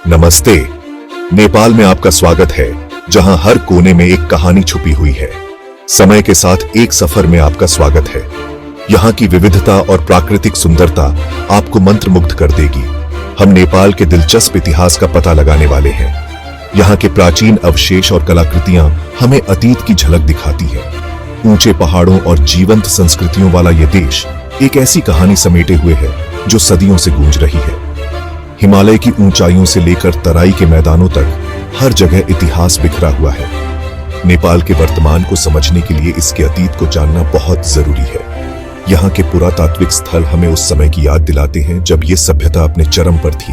नमस्ते। नेपाल में आपका स्वागत है, जहां हर कोने में एक कहानी छुपी हुई है। समय के साथ एक सफर में आपका स्वागत है। यहाँ की विविधता और प्राकृतिक सुंदरता आपको मंत्रमुग्ध कर देगी। हम नेपाल के दिलचस्प इतिहास का पता लगाने वाले हैं। यहाँ के प्राचीन अवशेष और कलाकृतियां हमें अतीत की झलक दिखाती है। ऊंचे पहाड़ों और जीवंत संस्कृतियों वाला यह देश एक ऐसी कहानी समेटे हुए है जो सदियों से गूंज रही है। हिमालय की ऊंचाइयों से लेकर तराई के मैदानों तक हर जगह इतिहास बिखरा हुआ है। नेपाल के वर्तमान को समझने के लिए इसके अतीत को जानना बहुत जरूरी है। यहाँ के पुरातात्विक स्थल हमें उस समय की याद दिलाते हैं जब ये सभ्यता अपने चरम पर थी।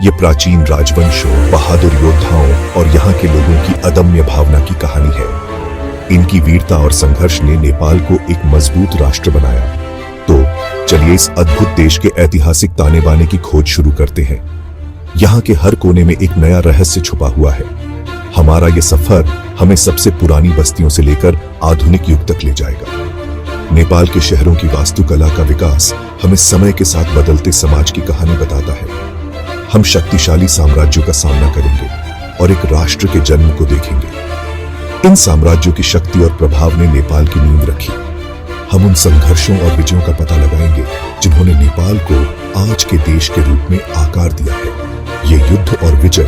ये प्राचीन राजवंशों, बहादुर योद्धाओं और यहाँ के लोगों की अदम्य भावना की कहानी है। इनकी वीरता और संघर्ष ने नेपाल को एक मजबूत राष्ट्र बनाया। तो चलिए इस अद्भुत देश के ऐतिहासिक ताने बाने की खोज शुरू करते हैं। यहाँ के हर कोने में एक नया रहस्य छुपा हुआ है। हमारा यह सफर हमें सबसे पुरानी बस्तियों से लेकर आधुनिक युग तक ले जाएगा। नेपाल के शहरों की वास्तुकला का विकास हमें समय के साथ बदलते समाज की कहानी बताता है। हम शक्तिशाली साम्राज्यों का सामना करेंगे और एक राष्ट्र के जन्म को देखेंगे। इन साम्राज्यों की शक्ति और प्रभाव ने नेपाल की नींव रखी। हम उन संघर्षों और विजयों का पता लगाएंगे जिन्होंने नेपाल को आज के देश के रूप में आकार दिया है। ये युद्ध और विजय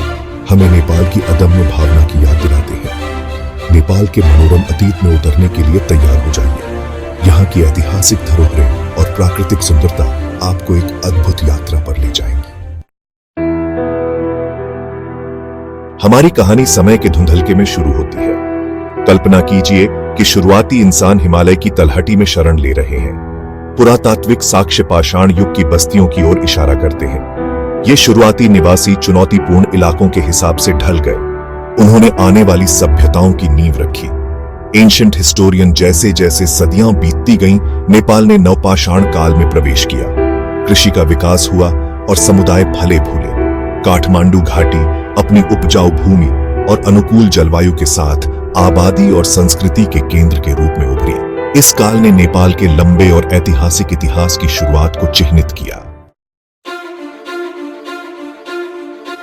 हमें नेपाल की अदम्य भावना की याद दिलाते हैं। नेपाल के मनोरम अतीत में उतरने के लिए तैयार हो जाइए। यहाँ की ऐतिहासिक धरोहरें और प्राकृतिक सुंदरता आपको एक अद्भुत यात्रा पर ले जाएंगी। हमारी कहानी समय के धुंधलके में शुरू होती है। कल्पना कीजिए कि शुरुआती इंसान हिमालय की तलहटी में शरण ले रहे हैं। पुरातात्विक साक्ष्य पाषाण युग की बस्तियों की ओर इशारा करते हैं। ये शुरुआती निवासी चुनौतीपूर्ण इलाकों के हिसाब से ढल गए। उन्होंने आने वाली सभ्यताओं की नींव रखी। एंशिएंट हिस्टोरियन जैसे जैसे सदियां बीतती गईं, नेपाल ने नवपाषाण काल में प्रवेश किया। कृषि का विकास हुआ और समुदाय फले फूले। काठमांडू घाटी अपनी उपजाऊ भूमि और अनुकूल जलवायु के साथ आबादी और संस्कृति के केंद्र के रूप में उभरी। इस काल ने नेपाल के लंबे और ऐतिहासिक इतिहास की शुरुआत को चिह्नित किया।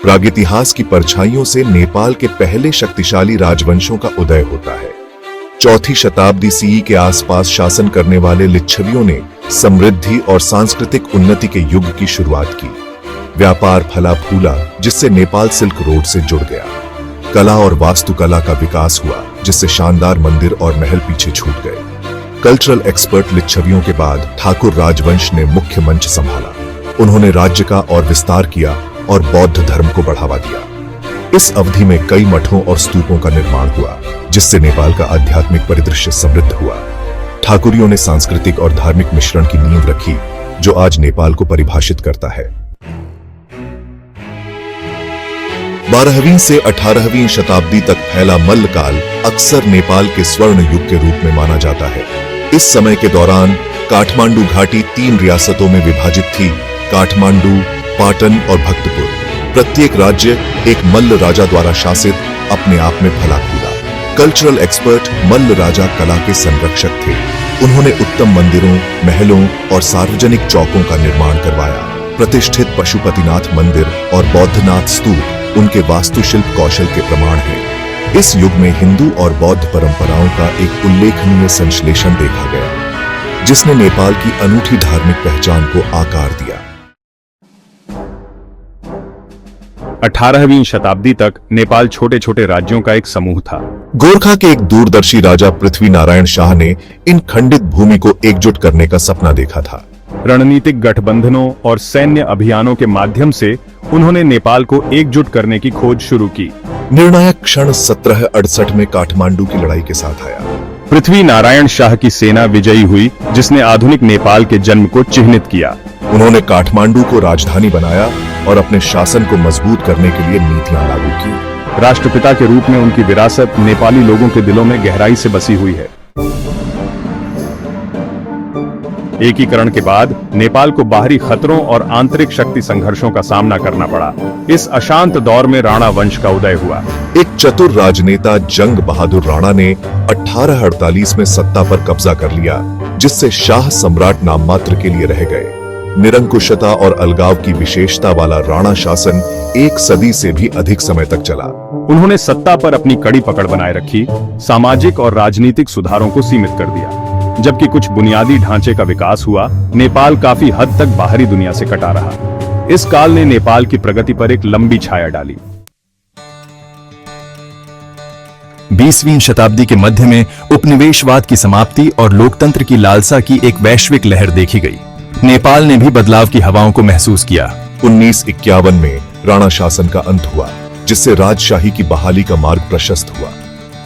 प्रागैतिहास की परछाइयों से नेपाल के पहले शक्तिशाली राजवंशों का उदय होता है। चौथी शताब्दी सीई के आसपास शासन करने वाले लिच्छवियों ने समृद्धि और सांस्कृतिक उन्नति के युग की शुरुआत की। व्यापार फला फूला, जिससे नेपाल सिल्क रोड से जुड़ गया। कला और वास्तुकला का विकास हुआ, जिससे शानदार मंदिर और महल पीछे छूट गए। कल्चरल एक्सपर्ट लिच्छवियों के बाद ठाकुर राजवंश ने मुख्य मंच संभाला। उन्होंने राज्य का और विस्तार किया और बौद्ध धर्म को बढ़ावा दिया। इस अवधि में कई मठों और स्तूपों का निर्माण हुआ, जिससे नेपाल का आध्यात्मिक परिदृश्य समृद्ध हुआ। ठाकुरियों ने सांस्कृतिक और धार्मिक मिश्रण की नींव रखी, जो आज नेपाल को परिभाषित करता है। 12वीं से 18वीं शताब्दी तक फैला मल्लकाल अक्सर नेपाल के स्वर्ण युग के रूप में माना जाता है। इस समय के दौरान काठमांडू घाटी 3 रियासतों में विभाजित थी: काठमांडू, पाटन और भक्तपुर। प्रत्येक राज्य एक मल्ल राजा द्वारा शासित अपने आप में फला फूला। कल्चरल एक्सपर्ट मल्ल राजा कला के संरक्षक थे। उन्होंने उत्तम मंदिरों, महलों और सार्वजनिक चौकों का निर्माण करवाया। प्रतिष्ठित पशुपतिनाथ मंदिर और बौद्धनाथ स्तूप उनके वास्तुशिल्प कौशल के प्रमाण हैं। इस युग में हिंदू और बौद्ध परंपराओं का एक उल्लेखनीय संश्लेषण देखा गया, जिसने नेपाल की अनूठी धार्मिक पहचान को आकार दिया। 18वीं शताब्दी तक नेपाल छोटे छोटे राज्यों का एक समूह था। गोरखा के एक दूरदर्शी राजा पृथ्वी नारायण शाह ने इन खंडित भूमि को एकजुट करने का सपना देखा था। रणनीतिक गठबंधनों और सैन्य अभियानों के माध्यम से उन्होंने नेपाल को एकजुट करने की खोज शुरू की। निर्णायक क्षण 1768 में काठमांडू की लड़ाई के साथ आया। पृथ्वी नारायण शाह की सेना विजयी हुई, जिसने आधुनिक नेपाल के जन्म को चिह्नित किया। उन्होंने काठमांडू को राजधानी बनाया और अपने शासन को मजबूत करने के लिए नीतियां लागू की। राष्ट्रपिता के रूप में उनकी विरासत नेपाली लोगों के दिलों में गहराई से बसी हुई है। एकीकरण के बाद नेपाल को बाहरी खतरों और आंतरिक शक्ति संघर्षों का सामना करना पड़ा। इस अशांत दौर में राणा वंश का उदय हुआ। एक चतुर राजनेता जंग बहादुर राणा ने 1848 में सत्ता पर कब्जा कर लिया, जिससे शाह सम्राट नाम मात्र के लिए रह गए। निरंकुशता और अलगाव की विशेषता वाला राणा शासन 1 सदी से भी अधिक समय तक चला। उन्होंने सत्ता पर अपनी कड़ी पकड़ बनाए रखी, सामाजिक और राजनीतिक सुधारों को सीमित कर दिया। जबकि कुछ बुनियादी ढांचे का विकास हुआ, नेपाल काफी हद तक बाहरी दुनिया से कटा रहा। इस काल ने नेपाल की प्रगति पर एक लंबी छाया डाली। 20वीं शताब्दी के मध्य में उपनिवेशवाद की समाप्ति और लोकतंत्र की लालसा की एक वैश्विक लहर देखी गई। नेपाल ने भी बदलाव की हवाओं को महसूस किया। 1951 में राणा शासन का अंत हुआ, जिससे राजशाही की बहाली का मार्ग प्रशस्त हुआ।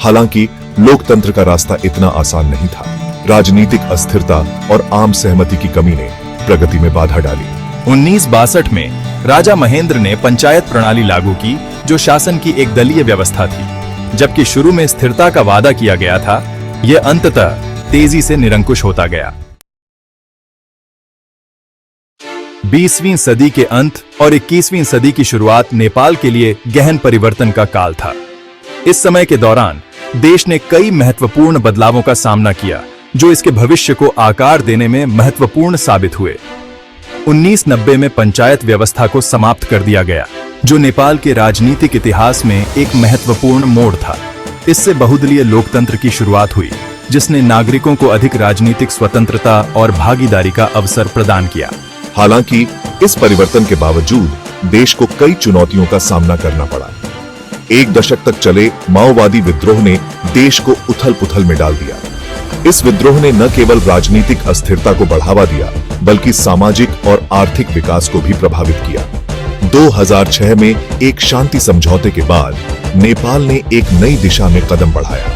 हालांकि लोकतंत्र का रास्ता इतना आसान नहीं था। राजनीतिक अस्थिरता और आम सहमति की कमी ने प्रगति में बाधा डाली। 1962 में राजा महेंद्र ने पंचायत प्रणाली लागू की, जो शासन की एक दलीय व्यवस्था थी। जबकि शुरू में स्थिरता का वादा किया गया था, यह अंततः तेजी से निरंकुश होता गया। 20वीं सदी के अंत और 21वीं सदी की शुरुआत नेपाल के लिए गहन परिवर्तन का काल था। इस समय के दौरान देश ने कई महत्वपूर्ण बदलावों का सामना किया, जो इसके भविष्य को आकार देने में महत्वपूर्ण साबित हुए। 1990 में पंचायत व्यवस्था को समाप्त कर दिया गया, जो नेपाल के राजनीतिक इतिहास में एक महत्वपूर्ण मोड़ था। इससे बहुदलीय लोकतंत्र की शुरुआत हुई, जिसने नागरिकों को अधिक राजनीतिक स्वतंत्रता और भागीदारी का अवसर प्रदान किया। हालांकि इस परिवर्तन के बावजूद देश को कई चुनौतियों का सामना करना पड़ा। 1 दशक तक चले माओवादी विद्रोह ने देश को उथल-पुथल में डाल दिया। इस विद्रोह ने न केवल राजनीतिक अस्थिरता को बढ़ावा दिया, बल्कि सामाजिक और आर्थिक विकास को भी प्रभावित किया। 2006 में एक शांति समझौते के बाद नेपाल ने एक नई दिशा में कदम बढ़ाया।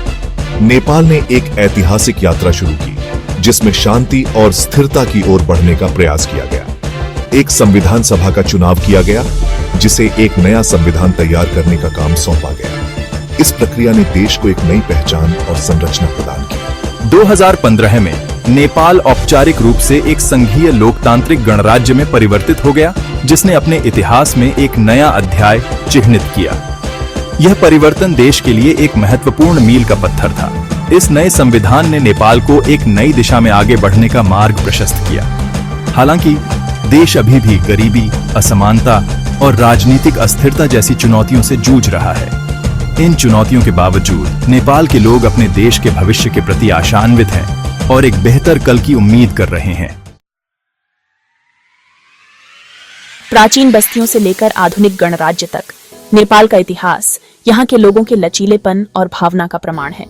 नेपाल ने एक ऐतिहासिक यात्रा शुरू की, जिसमें शांति और स्थिरता की ओर बढ़ने का प्रयास किया गया। एक संविधान सभा का चुनाव किया गया, जिसे एक नया संविधान तैयार करने का काम सौंपा गया। इस प्रक्रिया ने देश को एक नई पहचान और संरचना प्रदान की। 2015 में नेपाल औपचारिक रूप से एक संघीय लोकतांत्रिक गणराज्य में परिवर्तित हो गया, जिसने अपने इतिहास में एक नया अध्याय चिह्नित किया। यह परिवर्तन देश के लिए एक महत्वपूर्ण मील का पत्थर था। इस नए संविधान ने नेपाल को एक नई दिशा में आगे बढ़ने का मार्ग प्रशस्त किया। हालांकि देश अभी भी गरीबी, असमानता और राजनीतिक अस्थिरता जैसी चुनौतियों से जूझ रहा है। इन चुनौतियों के बावजूद नेपाल के लोग अपने देश के भविष्य के प्रति आशान्वित हैं और एक बेहतर कल की उम्मीद कर रहे हैं। प्राचीन बस्तियों से लेकर आधुनिक गणराज्य तक नेपाल का इतिहास यहाँ के लोगों के लचीलेपन और भावना का प्रमाण है।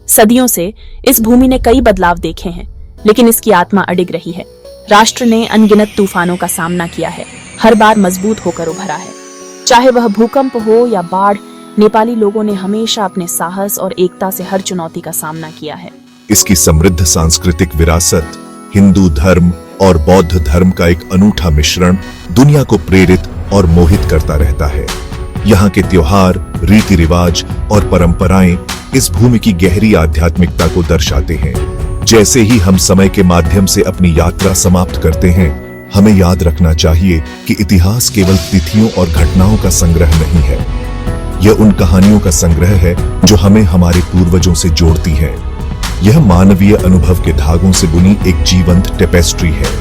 सदियों से इस भूमि ने कई बदलाव देखे हैं, लेकिन इसकी आत्मा अडिग रही है। राष्ट्र ने अनगिनत तूफानों का सामना किया है, हर बार मजबूत होकर उभरा है। चाहे वह भूकंप हो या बाढ़, नेपाली लोगों ने हमेशा अपने साहस और एकता से हर चुनौती का सामना किया है। इसकी समृद्ध सांस्कृतिक विरासत, हिंदू धर्म और बौद्ध धर्म का एक अनूठा मिश्रण दुनिया को प्रेरित और मोहित करता रहता है। यहाँ के त्योहार, रीति रिवाज और परंपराएं इस भूमि की गहरी आध्यात्मिकता को दर्शाते हैं। जैसे ही हम समय के माध्यम से अपनी यात्रा समाप्त करते हैं, हमें याद रखना चाहिए कि इतिहास केवल तिथियों और घटनाओं का संग्रह नहीं है। यह उन कहानियों का संग्रह है जो हमें हमारे पूर्वजों से जोड़ती है। यह मानवीय अनुभव के धागों से बुनी एक जीवंत टेपेस्ट्री है।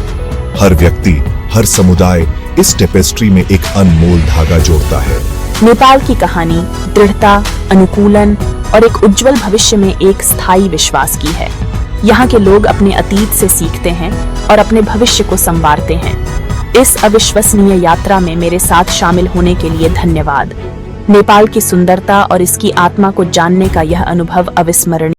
हर व्यक्ति, हर समुदाय इस टेपेस्ट्री में एक अनमोल धागा जोड़ता है। नेपाल की कहानी दृढ़ता, अनुकूलन और एक उज्जवल भविष्य में एक स्थायी विश्वास की है। यहाँ के लोग अपने अतीत से सीखते हैं और अपने भविष्य को संवारते हैं। इस अविश्वसनीय यात्रा में मेरे साथ शामिल होने के लिए धन्यवाद। नेपाल की सुंदरता और इसकी आत्मा को जानने का यह अनुभव अविस्मरणीय